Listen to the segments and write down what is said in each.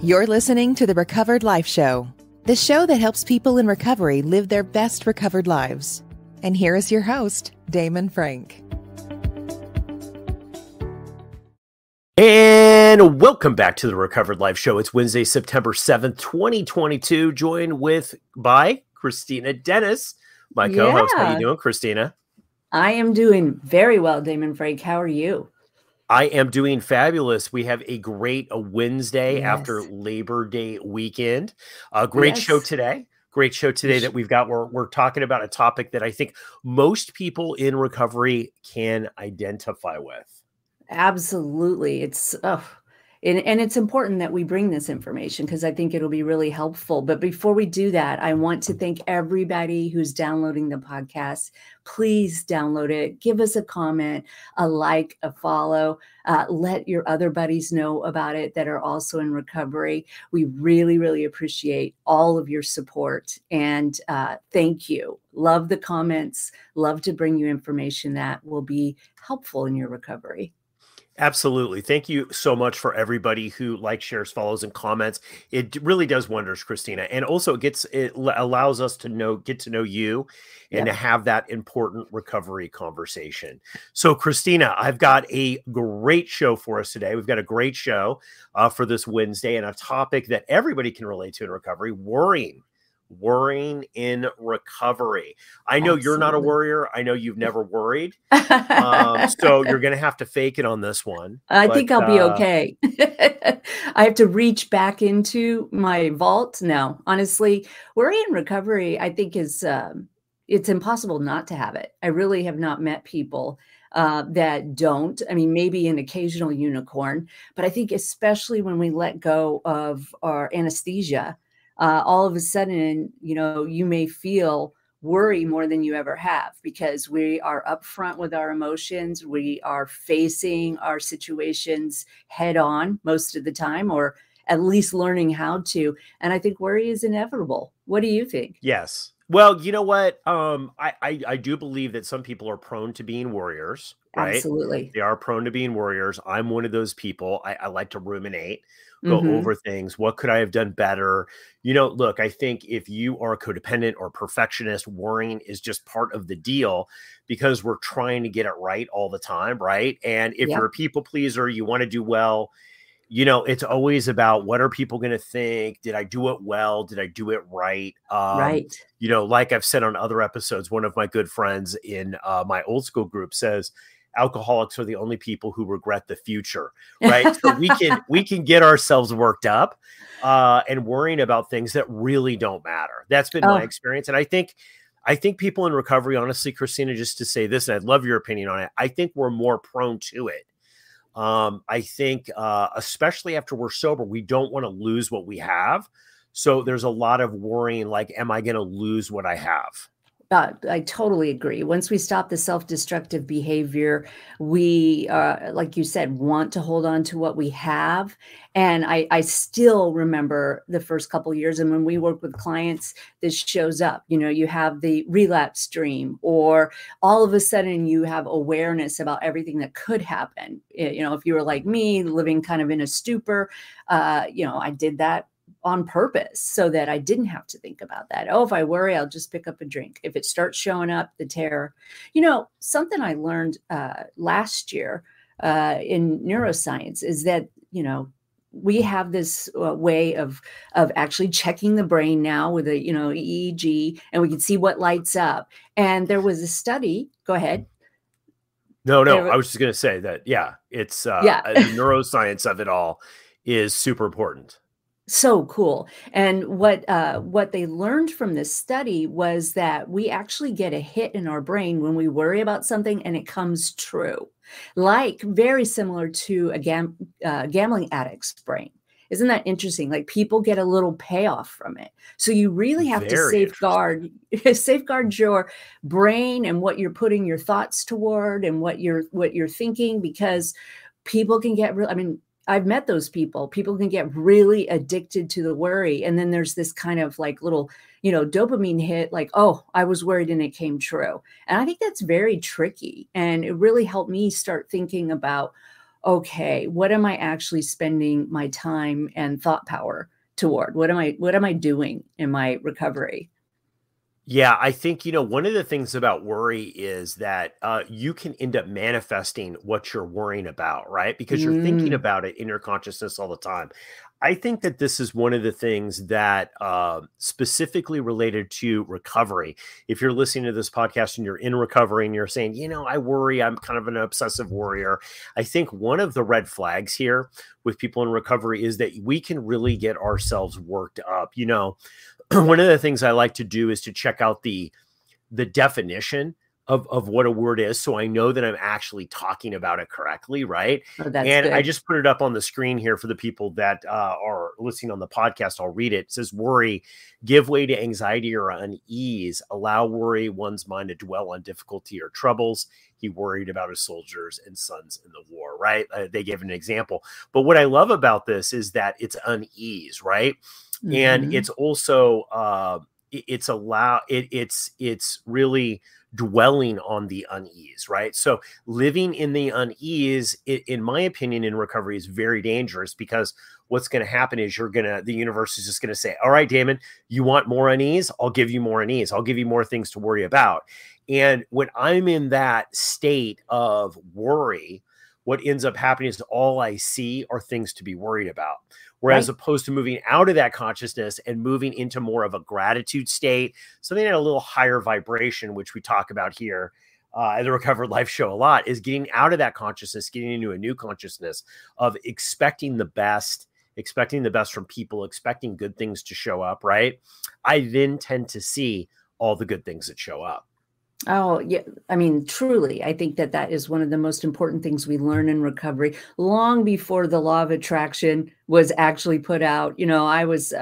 You're listening to the Recovered Life Show, the show that helps people in recovery live their best recovered lives. And here is your host, Damon Frank. And welcome back to the Recovered Life Show. It's Wednesday, September 7th, 2022, joined by Kristina Dennis, my co-host. How you doing, Kristina? I am doing very well, Damon Frank. How are you? I am doing fabulous. We have a great Wednesday after Labor Day weekend. A great show today. Great show today that we've got. We're talking about a topic that I think most people in recovery can identify with. Absolutely. And it's important that we bring this information because I think it'll be really helpful. But before we do that, I want to thank everybody who's downloading the podcast. Please download it. Give us a comment, a like, a follow. Let your other buddies know about it that are also in recovery. We really, really appreciate all of your support. And thank you. Love the comments. Love to bring you information that will be helpful in your recovery. Absolutely. Thank you so much for everybody who likes, shares, follows, and comments. It really does wonders, Kristina. And also it allows us to get to know you and to have that important recovery conversation. So, Kristina, I've got a great show for us today. We've got a great show for this Wednesday and a topic that everybody can relate to in recovery: worrying in recovery. I know You're not a worrier. I know you've never worried. So you're going to have to fake it on this one. I think I'll be okay. I have to reach back into my vault. No, honestly, worry in recovery, I think it's impossible not to have it. I really have not met people that don't. I mean, maybe an occasional unicorn, but I think especially when we let go of our anesthesia, all of a sudden, you may feel worry more than you ever have because we are upfront with our emotions. We are facing our situations head on most of the time, or at least learning how to. And I think worry is inevitable. What do you think? Yes. Well, you know what? I do believe that some people are prone to being warriors, right? Absolutely. They are prone to being warriors. I'm one of those people. I like to ruminate, go over things. What could I have done better? Look, I think if you are a codependent or perfectionist, worrying is just part of the deal because we're trying to get it right all the time, right? And if you're a people pleaser, you want to do well, it's always about what are people going to think? Did I do it well? Did I do it right? Right. Like I've said on other episodes, one of my good friends in my old school group says, alcoholics are the only people who regret the future, right? So we can get ourselves worked up and worrying about things that really don't matter. That's been my experience. And I think people in recovery, honestly, Kristina, just to say this, and I'd love your opinion on it, I think we're more prone to it. I think especially after we're sober, we don't want to lose what we have. So there's a lot of worrying, like, am I going to lose what I have? I totally agree. Once we stop the self-destructive behavior, we, like you said, want to hold on to what we have. And I still remember the first couple of years. And when we work with clients, this shows up. You have the relapse dream, or all of a sudden you have awareness about everything that could happen. If you were like me, living kind of in a stupor, I did that on purpose so that I didn't have to think about that. Oh, if I worry, I'll just pick up a drink. If it starts showing up, the terror. Something I learned last year in neuroscience is that, we have this way of actually checking the brain now with a, EEG, and we can see what lights up. And there was a study. Go ahead. No, I was just going to say that, it's the neuroscience of it all is super important. So cool. And what they learned from this study was that we actually get a hit in our brain when we worry about something and it comes true, like very similar to a gambling addict's brain. Isn't that interesting? Like, people get a little payoff from it. So you really have to safeguard your brain and what you're putting your thoughts toward and what you're thinking, because people can get I've met those people. People can get really addicted to the worry. And then there's this kind of like little, dopamine hit, like, oh, I was worried and it came true. And I think that's very tricky. And it really helped me start thinking about, okay, what am I actually spending my time and thought power toward? What am I doing in my recovery? Yeah, I think, one of the things about worry is that you can end up manifesting what you're worrying about, right? Because you're thinking Mm, about it in your consciousness all the time. I think that this is one of the things that specifically related to recovery. If you're listening to this podcast and you're in recovery and you're saying, I worry, I'm kind of an obsessive worrier. I think one of the red flags here with people in recovery is that we can really get ourselves worked up. One of the things I like to do is to check out the definition of what a word is, so I know that I'm actually talking about it correctly, right? oh, that's And I good. just put it up on the screen here for the people that are listening on the podcast. I'll read it. It says, worry, give way to anxiety or unease, allow worry one's mind to dwell on difficulty or troubles. He worried about his soldiers and sons in the war, right? They gave an example. But what I love about this is that it's unease, right? And Hmm. it's also it's really dwelling on the unease, right? So living in the unease, in my opinion, in recovery is very dangerous, because what's going to happen is the universe is just going to say, all right, Damon, you want more unease? I'll give you more unease. I'll give you more things to worry about. And when I'm in that state of worry, what ends up happening is all I see are things to be worried about. Whereas Right. opposed to moving out of that consciousness and moving into more of a gratitude state, something at a little higher vibration, which we talk about here at the Recovered Life Show a lot, is getting out of that consciousness, getting into a new consciousness of expecting the best from people, expecting good things to show up, right? I then tend to see all the good things that show up. Oh, yeah. I mean, truly, I think that that is one of the most important things we learn in recovery, long before the law of attraction was actually put out. I was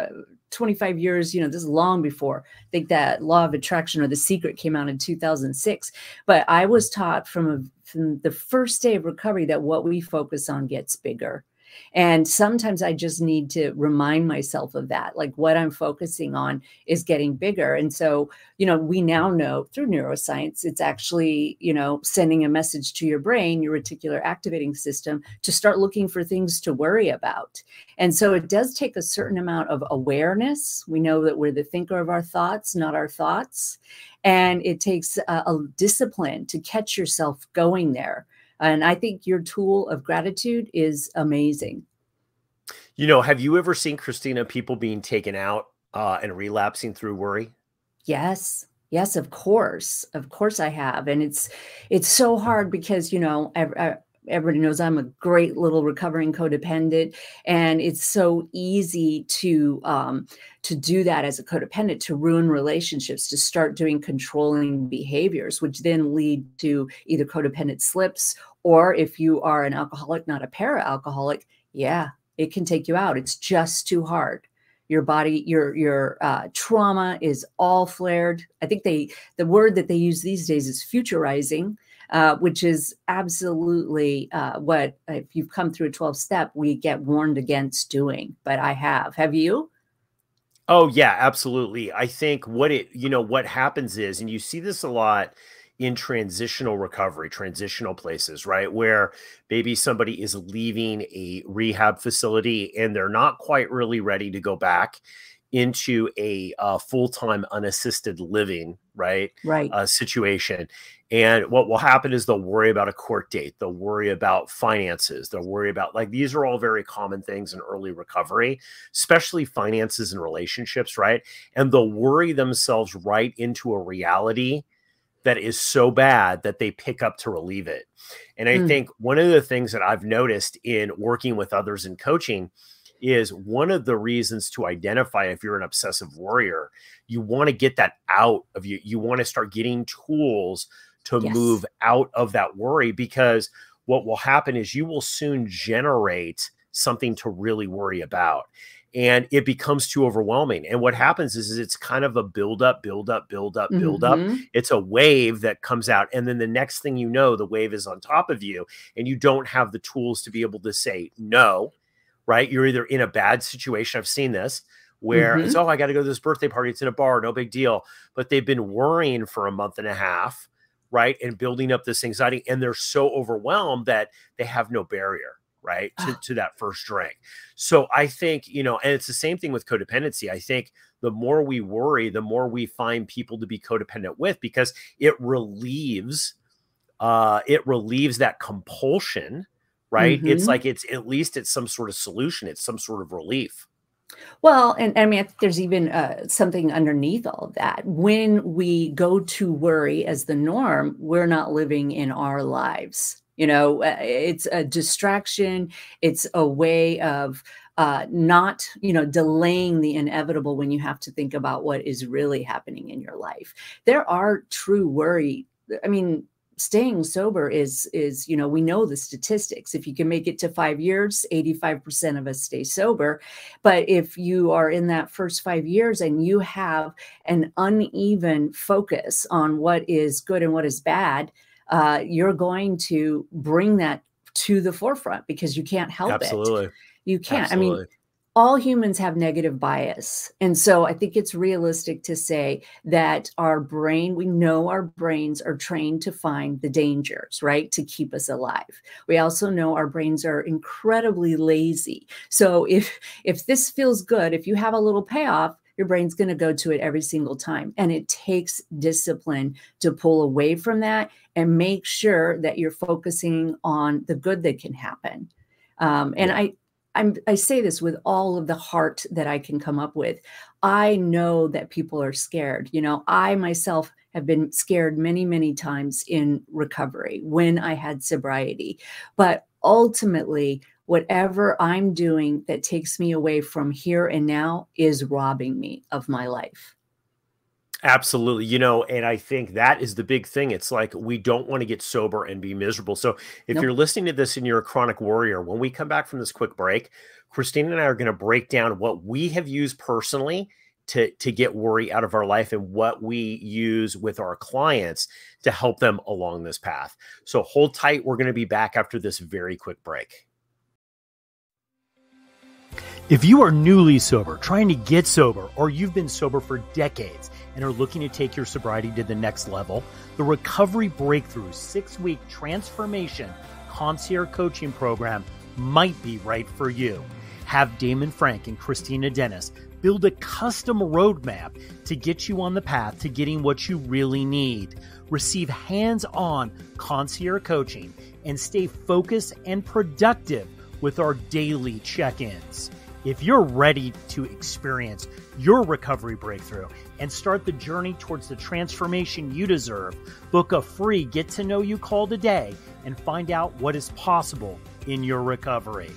25 years, this is long before. I think that law of attraction or The Secret came out in 2006. But I was taught from the first day of recovery that what we focus on gets bigger. And sometimes I just need to remind myself of that, like what I'm focusing on is getting bigger. And so, we now know through neuroscience, it's actually, sending a message to your brain, your reticular activating system, to start looking for things to worry about. And so it does take a certain amount of awareness. We know that we're the thinker of our thoughts, not our thoughts. And it takes a discipline to catch yourself going there. And I think your tool of gratitude is amazing. Have you ever seen, Christina, people being taken out and relapsing through worry? Yes. Yes, of course. Of course I have. And it's so hard because, everybody knows I'm a great little recovering codependent, and it's so easy to do that as a codependent, to ruin relationships, to start doing controlling behaviors, which then lead to either codependent slips, or if you are an alcoholic, not a para-alcoholic, yeah, it can take you out. It's just too hard. Your body, your trauma is all flared. I think the word that they use these days is futurizing, which is absolutely what, if you've come through a 12-step, we get warned against doing. But I have. Have you? Oh yeah, absolutely. I think what happens is, and you see this a lot in transitional recovery, transitional places, right? Where maybe somebody is leaving a rehab facility and they're not quite really ready to go back into a full-time unassisted living, right? Right. Situation. And what will happen is they'll worry about a court date. They'll worry about finances. They'll worry about, like, these are all very common things in early recovery, especially finances and relationships, right? And they'll worry themselves right into a reality that is so bad that they pick up to relieve it. And I Mm, think one of the things that I've noticed in working with others in coaching is, one of the reasons to identify if you're an obsessive worrier, you want to get that out of you. You want to start getting tools to yes. move out of that worry, because what will happen is you will soon generate something to really worry about. And it becomes too overwhelming. And what happens is it's kind of a build up, build up, build up, build up. Hmm. It's a wave that comes out. And then the next thing you know, the wave is on top of you, and you don't have the tools to be able to say no, right? You're either in a bad situation. I've seen this where it's, Hmm. oh, I got to go to this birthday party. It's in a bar, no big deal. But they've been worrying for a month and a half, right? And building up this anxiety, and they're so overwhelmed that they have no barrier, right, to that first drink. So I think, and it's the same thing with codependency. I think the more we worry, the more we find people to be codependent with, because it relieves that compulsion, right? It's like, at least it's some sort of solution. It's some sort of relief. Well, and I mean, I think there's even something underneath all of that. When we go to worry as the norm, we're not living in our lives. It's a distraction. It's a way of not, delaying the inevitable when you have to think about what is really happening in your life. There are true worry. I mean, staying sober is, we know the statistics. If you can make it to 5 years, 85% of us stay sober. But if you are in that first 5 years and you have an uneven focus on what is good and what is bad, you're going to bring that to the forefront because you can't help it. You can't. Absolutely. I mean, all humans have negative bias. And so I think it's realistic to say that we know our brains are trained to find the dangers, right? To keep us alive. We also know our brains are incredibly lazy. So if this feels good, if you have a little payoff, your brain's going to go to it every single time. And it takes discipline to pull away from that and make sure that you're focusing on the good that can happen. I say this with all of the heart that I can come up with. I know that people are scared. I myself have been scared many, many times in recovery when I had sobriety. But ultimately, whatever I'm doing that takes me away from here and now is robbing me of my life. Absolutely. And I think that is the big thing. It's like, we don't want to get sober and be miserable. So if you're listening to this and you're a chronic warrior, when we come back from this quick break, Kristina and I are going to break down what we have used personally to get worry out of our life and what we use with our clients to help them along this path. So hold tight. We're going to be back after this very quick break. If you are newly sober, trying to get sober, or you've been sober for decades and are looking to take your sobriety to the next level, the Recovery Breakthrough 6-week transformation concierge coaching program might be right for you. Have Damon Frank and Kristina Dennis build a custom roadmap to get you on the path to getting what you really need. Receive hands-on concierge coaching and stay focused and productive with our daily check-ins. If you're ready to experience your recovery breakthrough and start the journey towards the transformation you deserve, book a free get-to-know-you call today and find out what is possible in your recovery.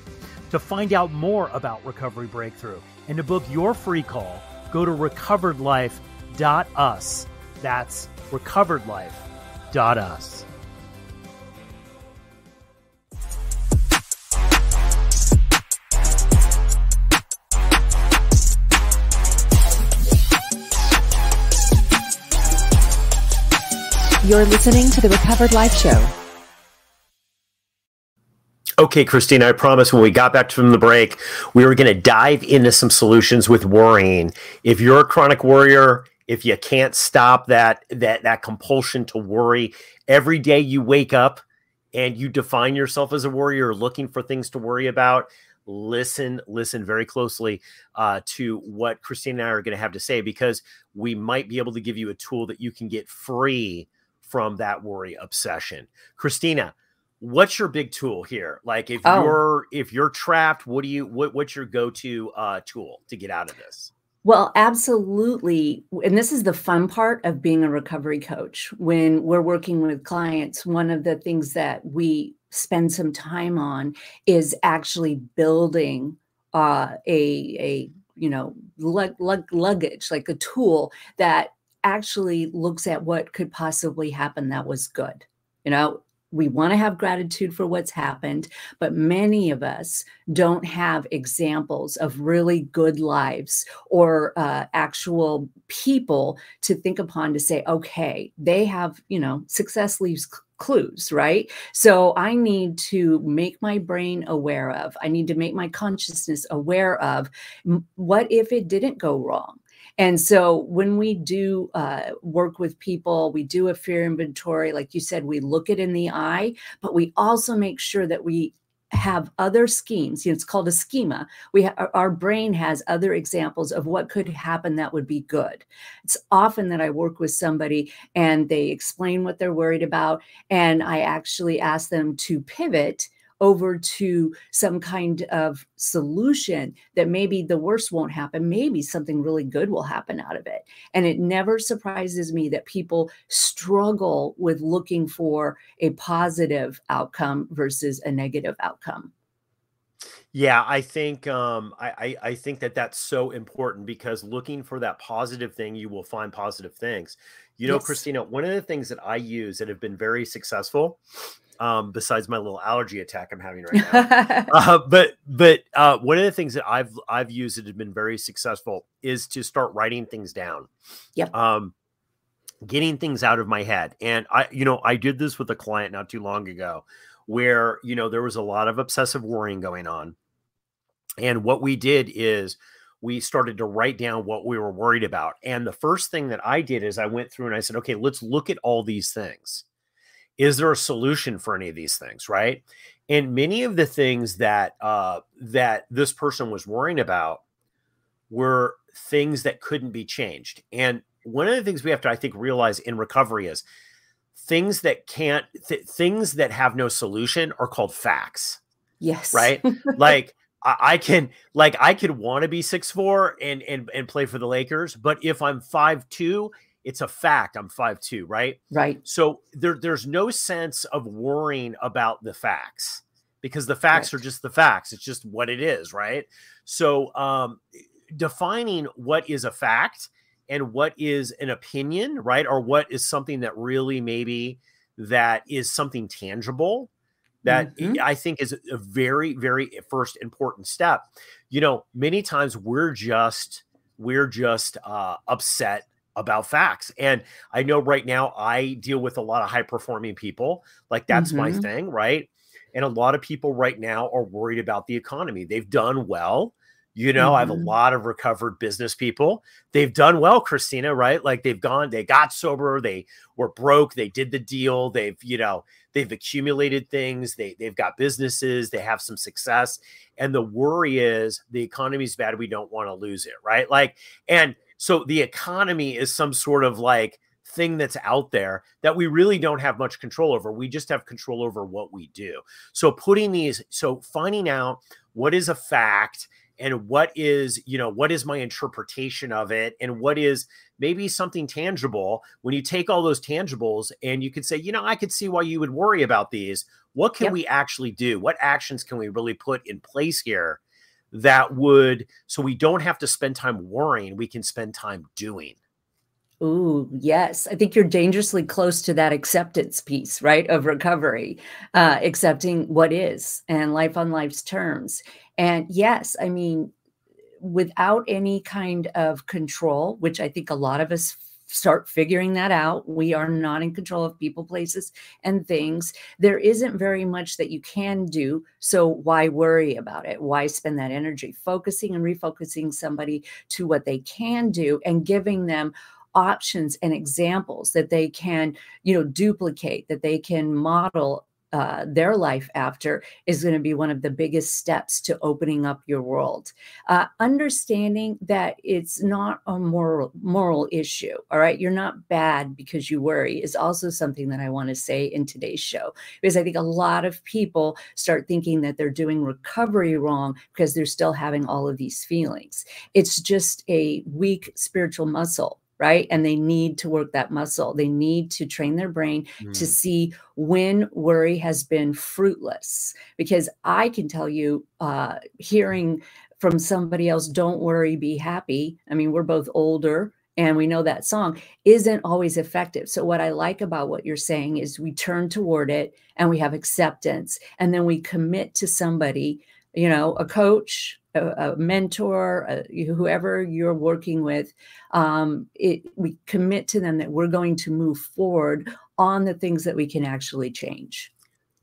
To find out more about Recovery Breakthrough and to book your free call, go to recoveredlife.us. That's recoveredlife.us. You're listening to the Recovered Life Show. Okay, Kristina, I promise when we got back from the break, we were going to dive into some solutions with worrying. If you're a chronic worrier, if you can't stop that compulsion to worry, every day you wake up and you define yourself as a worrier, looking for things to worry about, listen very closely to what Kristina and I are going to have to say, because we might be able to give you a tool that you can get free from that worry obsession. Kristina, what's your big tool here? Like if you're trapped, what's your go-to tool to get out of this? Well, absolutely. And this is the fun part of being a recovery coach. When we're working with clients, one of the things that we spend some time on is actually building luggage, like a tool that actually looks at what could possibly happen that was good. We want to have gratitude for what's happened, but many of us don't have examples of really good lives or actual people to think upon to say, okay, they have, success leaves clues, right? So I need to make my brain aware of, I need to make my consciousness aware of what if it didn't go wrong? And so when we do work with people, we do a fear inventory. Like you said, we look it in the eye, but we also make sure that we have other schemes. It's called a schema. Our brain has other examples of what could happen that would be good. It's often that I work with somebody and they explain what they're worried about, and I actually ask them to pivot over to some kind of solution that maybe the worst won't happen. Maybe something really good will happen out of it. And it never surprises me that people struggle with looking for a positive outcome versus a negative outcome. Yeah, I think I think that that's so important, because looking for that positive thing, you will find positive things. Yes. Kristina, one of the things that I use that have been very successful, besides my little allergy attack I'm having right now, but one of the things that I've used that have been very successful is to start writing things down. Yep. Getting things out of my head. And I did this with a client not too long ago, where, there was a lot of obsessive worrying going on. And what we did is we started to write down what we were worried about. And the first thing that I did is I went through and I said, okay, let's look at all these things. Is there a solution for any of these things? Right. And many of the things that this person was worrying about were things that couldn't be changed. And one of the things we have to, I think, realize in recovery is things that things that have no solution are called facts. Yes. Right. Like I could want to be 6'4" and play for the Lakers, but if I'm 5'2", it's a fact I'm 5'2", right? Right. So there's no sense of worrying about the facts, because the facts are just the facts. It's just what it is, right? So defining what is a fact and what is an opinion, right? Or what is something that really maybe that is something tangible, that I think is a very, very first important step. Many times we're just upset about facts. And I know right now I deal with a lot of high performing people. Like that's my thing, right? And a lot of people right now are worried about the economy. They've done well. I have a lot of recovered business people. They've done well, Kristina, right? Like they got sober, they were broke, they did the deal, they've accumulated things, they've got businesses, they have some success. And the worry is the economy's bad, we don't want to lose it, right? Like, and so the economy is some sort of like thing that's out there that we really don't have much control over. We just have control over what we do. So finding out what is a fact and what is my interpretation of it, and what is maybe something tangible. When you take all those tangibles and you could say, I could see why you would worry about these. What can we actually do? What actions can we really put in place here so we don't have to spend time worrying, we can spend time doing. Ooh, yes. I think you're dangerously close to that acceptance piece, right, of recovery, accepting what is and life on life's terms. And yes, I mean, without any kind of control, which I think a lot of us start figuring that out, we are not in control of people, places, and things. There isn't very much that you can do. So why worry about it? Why spend that energy focusing and refocusing somebody to what they can do and giving them options and examples that they can, duplicate, that they can model their life after, is going to be one of the biggest steps to opening up your world. Understanding that it's not a moral issue. All right. You're not bad because you worry is also something that I want to say in today's show, because I think a lot of people start thinking that they're doing recovery wrong because they're still having all of these feelings. It's just a weak spiritual muscle. Right. And they need to work that muscle. They need to train their brain to see when worry has been fruitless. Because I can tell you, hearing from somebody else, don't worry, be happy. I mean, we're both older and we know that song isn't always effective. So what I like about what you're saying is we turn toward it and we have acceptance, and then we commit to somebody, a coach, a mentor, whoever you're working with, we commit to them that we're going to move forward on the things that we can actually change.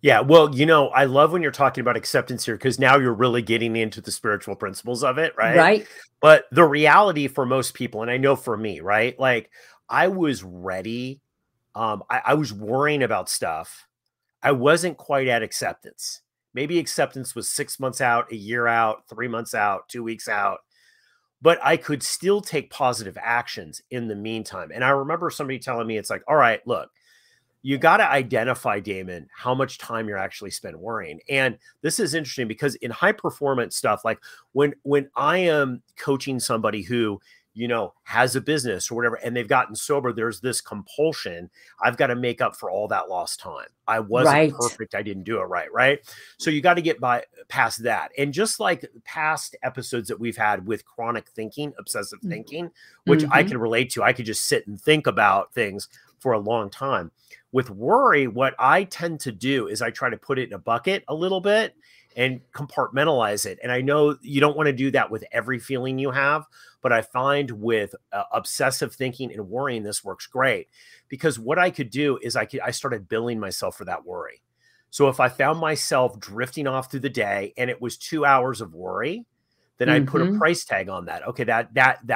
Yeah, well, I love when you're talking about acceptance here because now you're really getting into the spiritual principles of it, right? Right. But the reality for most people, and I know for me, right? Like I was ready. I was worrying about stuff. I wasn't quite at acceptance. Maybe acceptance was 6 months out, a year out, 3 months out, 2 weeks out, but I could still take positive actions in the meantime. And I remember somebody telling me, it's like, all right, look, you got to identify, Damon, how much time you're actually spent worrying. And this is interesting because in high performance stuff, like when I am coaching somebody who, has a business or whatever, and they've gotten sober, there's this compulsion. I've got to make up for all that lost time. I wasn't perfect. I didn't do it right. Right. So you got to get past that. And just like past episodes that we've had with chronic thinking, obsessive thinking, which I can relate to, I could just sit and think about things for a long time. With worry, what I tend to do is I try to put it in a bucket a little bit and compartmentalize it. And I know you don't want to do that with every feeling you have, but I find with obsessive thinking and worrying, this works great because what I could do is I started billing myself for that worry. So if I found myself drifting off through the day and it was 2 hours of worry, then I'd put a price tag on that. Okay, that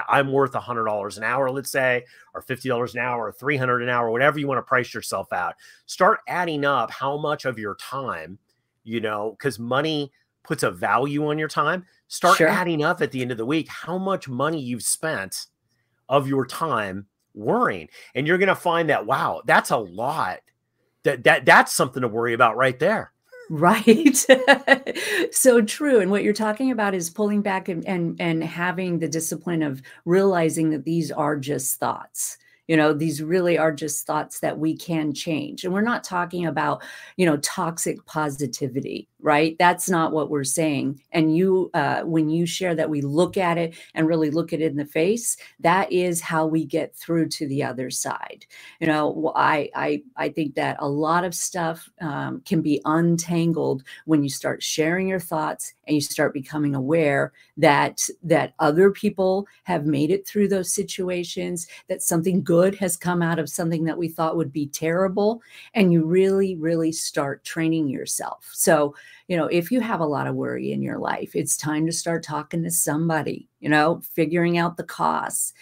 I'm worth $100 an hour, let's say, or $50 an hour, or $300 an hour, whatever you want to price yourself out. Start adding up how much of your time, because money puts a value on your time. Start adding up at the end of the week how much money you've spent of your time worrying, and you're going to find that wow, that's a lot. That's something to worry about right there. Right. So true. And what you're talking about is pulling back and having the discipline of realizing that these are just thoughts. These really are just thoughts that we can change. And we're not talking about, toxic positivity, right? That's not what we're saying. And when you share that we look at it and really look it in the face, that is how we get through to the other side. I think that a lot of stuff can be untangled when you start sharing your thoughts and you start becoming aware that other people have made it through those situations, that something good has come out of something that we thought would be terrible. And you really, really start training yourself. So, if you have a lot of worry in your life, it's time to start talking to somebody, figuring out the costs,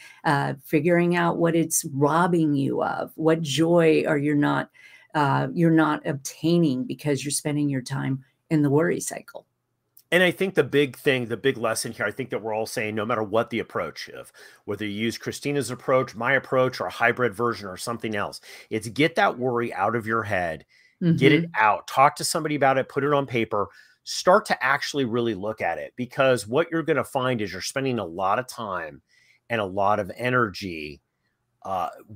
figuring out what it's robbing you of, what joy are you're not obtaining because you're spending your time in the worry cycle. And I think the big lesson here, I think that we're all saying, no matter what the approach of, whether you use Kristina's approach, my approach, or a hybrid version or something else, it's get that worry out of your head, get it out, talk to somebody about it, put it on paper, start to actually really look at it. Because what you're going to find is you're spending a lot of time and a lot of energy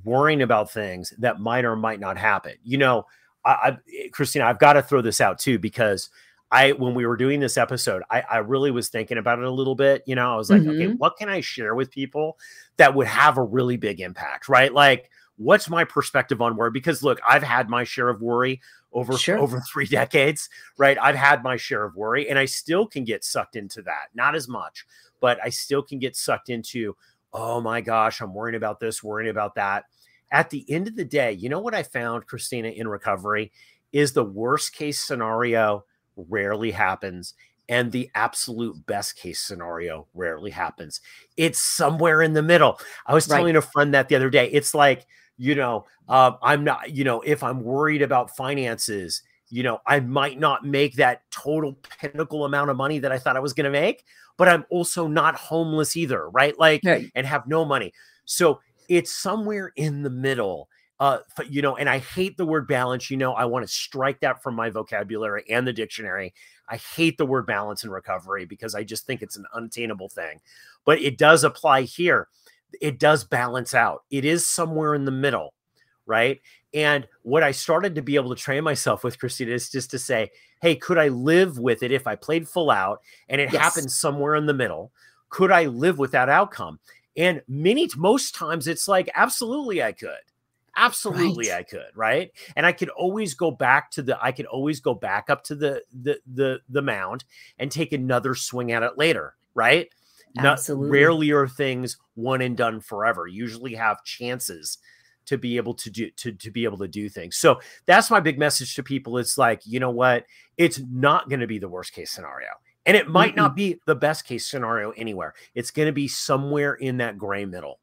worrying about things that might or might not happen. Kristina, I've got to throw this out too, because when we were doing this episode, I really was thinking about it a little bit. I was like, okay, what can I share with people that would have a really big impact, right? Like, what's my perspective on worry? Because look, I've had my share of worry over 3 decades, right? I've had my share of worry and I still can get sucked into that. Not as much, but I still can get sucked into, oh my gosh, I'm worrying about this, worrying about that. At the end of the day, you know what I found, Kristina, in recovery is the worst case scenario rarely happens. And the absolute best case scenario rarely happens. It's somewhere in the middle. I was telling a friend that the other day. It's like, I'm not, if I'm worried about finances, I might not make that total pinnacle amount of money that I thought I was going to make, but I'm also not homeless either. Right. And have no money. So it's somewhere in the middle. And I hate the word balance. I want to strike that from my vocabulary and the dictionary. I hate the word balance in recovery because I just think it's an unattainable thing, but it does apply here. It does balance out. It is somewhere in the middle, right? And what I started to be able to train myself with, Kristina, is just to say, hey, could I live with it if I played full out and it happens somewhere in the middle? Could I live with that outcome? And most times it's like, absolutely I could. Absolutely I could, right? And I could always go back up to the mound and take another swing at it later, right? Absolutely. Rarely are things one and done forever. Usually have chances to be able to do things. So that's my big message to people. It's like, you know what? It's not going to be the worst case scenario. And it might not be the best case scenario anywhere. It's going to be somewhere in that gray middle.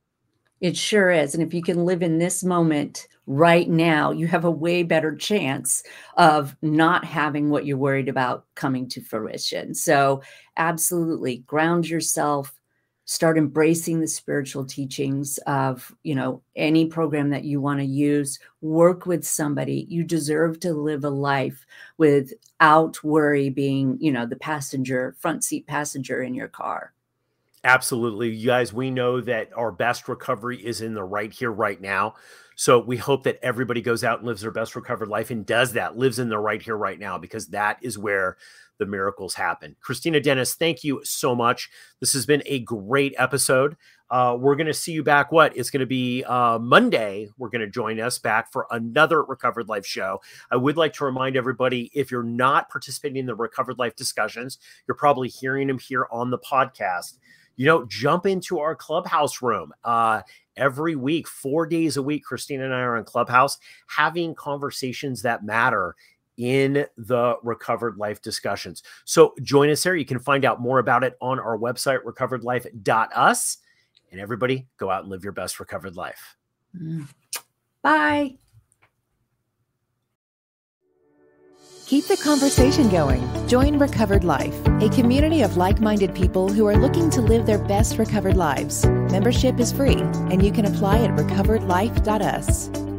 It sure is. And if you can live in this moment right now, you have a way better chance of not having what you're worried about coming to fruition. So absolutely ground yourself, start embracing the spiritual teachings of, any program that you want to use, work with somebody. You deserve to live a life without worry being, the front seat passenger in your car. Absolutely. You guys, we know that our best recovery is in the right here, right now. So we hope that everybody goes out and lives their best recovered life and does that, lives in the right here, right now, because that is where the miracles happen. Kristina, Dennis, thank you so much. This has been a great episode. We're going to see you back. It's going to be Monday. We're going to join us back for another Recovered Life show. I would like to remind everybody, if you're not participating in the Recovered Life discussions, you're probably hearing them here on the podcast. Jump into our Clubhouse room. Every week, 4 days a week, Kristina and I are on Clubhouse having conversations that matter in the Recovered Life discussions. So join us there. You can find out more about it on our website, recoveredlife.us. And everybody, go out and live your best recovered life. Bye. Keep the conversation going. Join Recovered Life, a community of like-minded people who are looking to live their best recovered lives. Membership is free, and you can apply at recoveredlife.us.